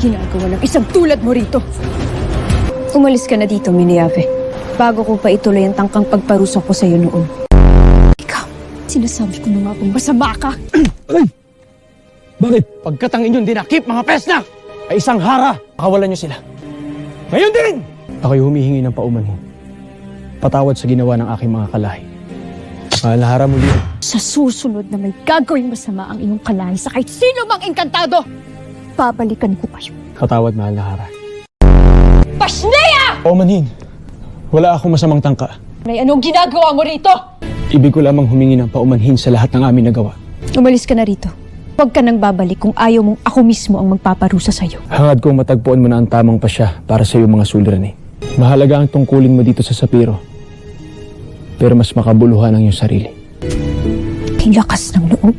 ginagawa ng isang tulad mo rito? Umalis ka na dito, Minyave. Bago ko pa ituloy ang tangkang pagparusa ko sa'yo noon. Ikaw, sinasabi ko na nga kung masama ka. Ay! Bakit? Pagkat ang inyong dinakip, mga pesna, ay isang hara, pakawalan niyo sila. Ngayon din! Ako'y humihingi ng paumanhin. Patawad sa ginawa ng aking mga kalahi. Mahal na hara muli. Sa susunod na may gagawing masama ang iyong kalahi sa kahit sino mang engkantado, babalikan ko kayo. Patawad, mahal na hara. Pasneya! Paumanhin, wala akong masamang tangka. Anong ginagawa mo rito? Ibig ko lamang humingi ng paumanhin sa lahat ng aming nagawa. Umalis ka na rito. Huwag ka nang babalik kung ayaw mong ako mismo ang magpaparusa sa'yo. Hangad kong matagpuan mo na ang tamang pasya para sa iyong mga suliranin. Mahalaga ang tungkulin mo dito sa Sapiro. Pero mas makabuluhan ang iyong sarili. May lakas ng loob.